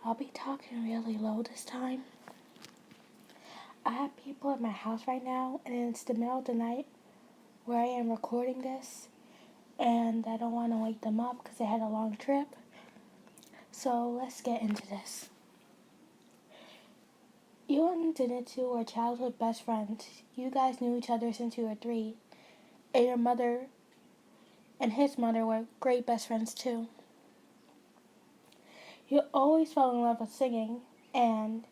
I'll be talking really low this time. I have people at my house right now, and it's the middle of the night where I am recording this, and I don't want to wake them up because they had a long trip. So let's get into this. You and Zenitsu were childhood best friends. You guys knew each other since you were 3, and your mother and his mother were great best friends too. You always fell in love with singing, and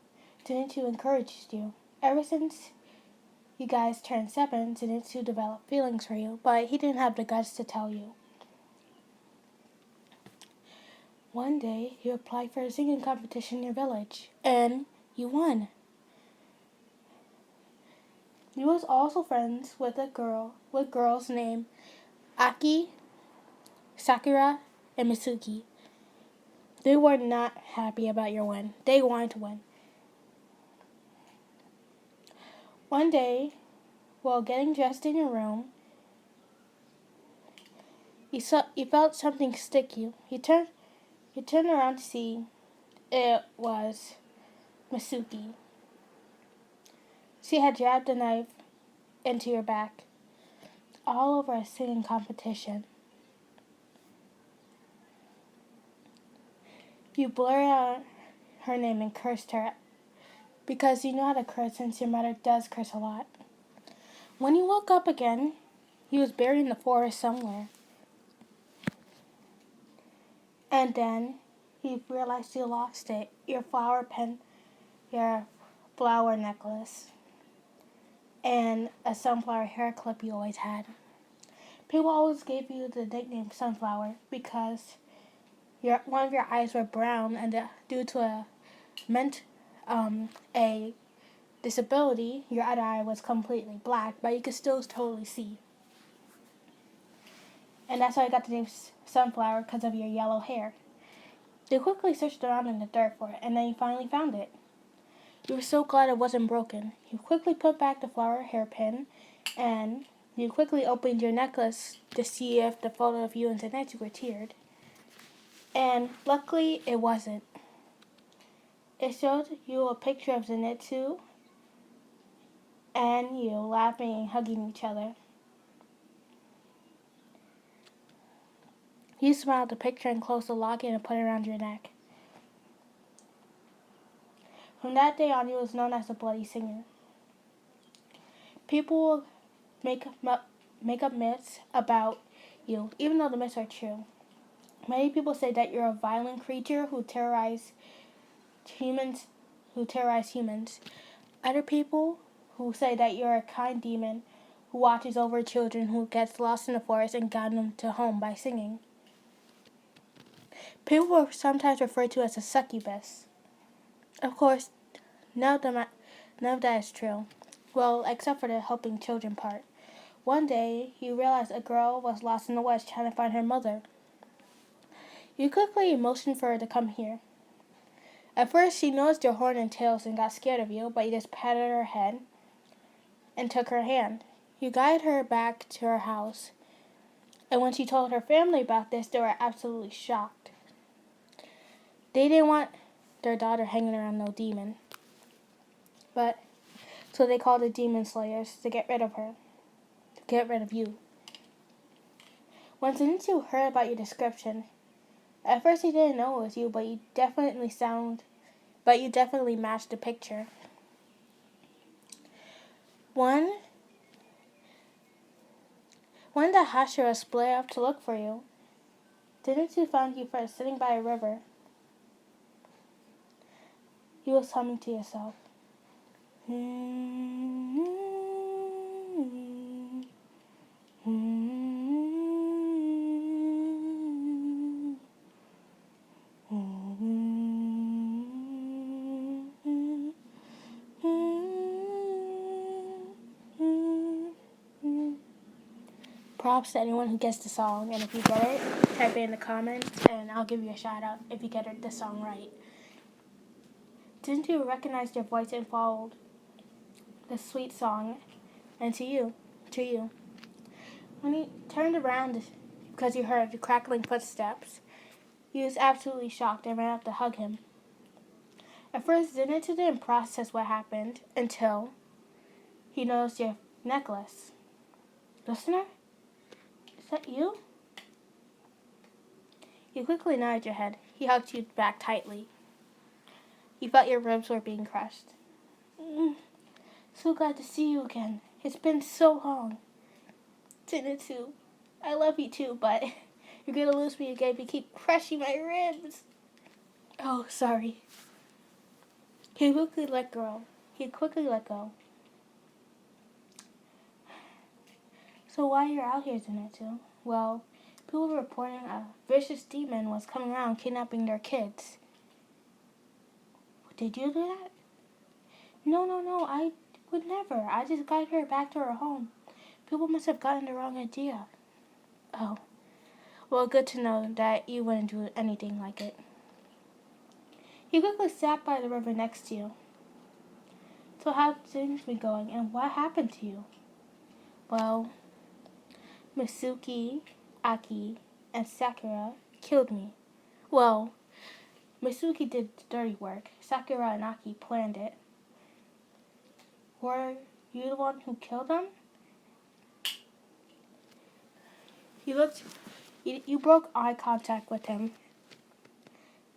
Zenitsu encouraged you. Ever since you guys turned 7, Zenitsu developed feelings for you, but he didn't have the guts to tell you. One day, you applied for a singing competition in your village, and you won. You was also friends with girls named Aki, Sakura, and Mitsuki. They were not happy about your win. They wanted to win. One day, while getting dressed in your room, you felt something stick you. You turned around to see it was Mitsuki. She had jabbed a knife into your back, all over a singing competition. You blurted out her name and cursed her, because you know how to curse since your mother does curse a lot. When you woke up again, he was buried in the forest somewhere. And then you realized you lost it, your flower necklace, and a sunflower hair clip you always had. People always gave you the nickname Sunflower because one of your eyes were brown, and due to a disability, your other eye was completely black, but you could still totally see. And that's how I got the name Sunflower, because of your yellow hair. You quickly searched around in the dirt for it, and then you finally found it. You were so glad it wasn't broken. You quickly put back the flower hairpin, and you quickly opened your necklace to see if the photo of you and Zenitsu were tiered. And luckily, it wasn't. It showed you a picture of Zenitsu and you laughing and hugging each other. You smiled at the picture and closed the locket and put it around your neck. From that day on, you was known as the Bloody Singer. People make up myths about you, even though the myths are true. Many people say that you're a violent creature who terrorize humans. Other people who say that you're a kind demon who watches over children who gets lost in the forest and guide them to home by singing. People were sometimes referred to as a succubus. Of course, none of that is true. Well, except for the helping children part. One day, you realized a girl was lost in the woods trying to find her mother. You quickly motioned for her to come here. At first, she noticed your horn and tails and got scared of you, but you just patted her head and took her hand. You guided her back to her house, and when she told her family about this, they were absolutely shocked. They didn't want their daughter hanging around no demon. So they called the demon slayers to get rid of her. To get rid of you. When Zenitsu heard about your description, at first he didn't know it was you, but you definitely matched the picture. When the Hashira split up to look for you, Zenitsu found you first sitting by a river. You was humming to yourself. Props to anyone who gets the song, and if you get it, type it in the comments, and I'll give you a shout out if you get the song right. Zenitsu recognized your voice and followed the sweet song, and to you. When he turned around because you heard the crackling footsteps, He was absolutely shocked and ran up to hug him. At first, Zenitsu didn't process what happened until he noticed your necklace. Listener? Is that you? You quickly nodded your head. He hugged you back tightly. You felt your ribs were being crushed. So glad to see you again. It's been so long. Zenitsu, I love you too, but you're gonna lose me again if you keep crushing my ribs. Oh, sorry. He quickly let go. So why you're out here, Zenitsu? Well, people were reporting a vicious demon was coming around kidnapping their kids. Did you do that? No, I would never. I just got her back to her home. People must have gotten the wrong idea. Oh, well, good to know that you wouldn't do anything like it. He quickly sat by the river next to you. So how's things been going, and what happened to you? Well, Mitsuki, Aki, and Sakura killed me. Well, Mitsuki did the dirty work. Sakura and Aki planned it. Were you the one who killed them? You broke eye contact with him.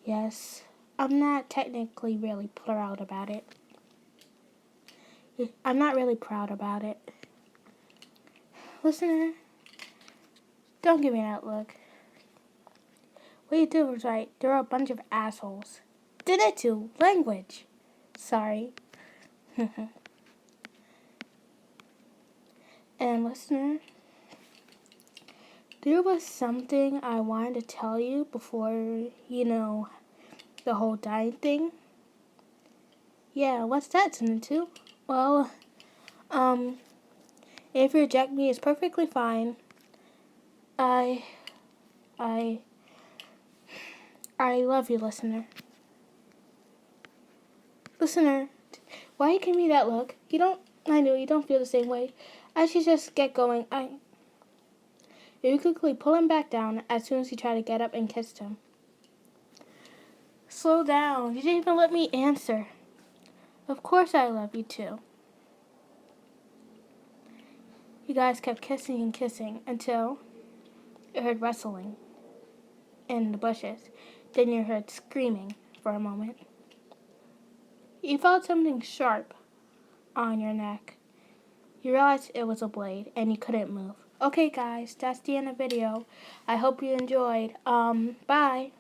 Yes, I'm not technically really proud about it. I'm not really proud about it. Listener, don't give me that look. What you did was right. There are a bunch of assholes. Zenitsu, language. Sorry. And listener, there was something I wanted to tell you before, the whole dying thing. Yeah, what's that, Zenitsu? Well, if you reject me, it's perfectly fine. I love you, listener. Listener, why you give me that look? I know you don't feel the same way. I should just get going. You quickly pull him back down as soon as he tried to get up and kissed him. Slow down. You didn't even let me answer. Of course I love you too. You guys kept kissing and kissing until you heard rustling in the bushes. Then you heard screaming for a moment. You felt something sharp on your neck. You realized it was a blade and you couldn't move. Okay guys, that's the end of the video. I hope you enjoyed. Bye.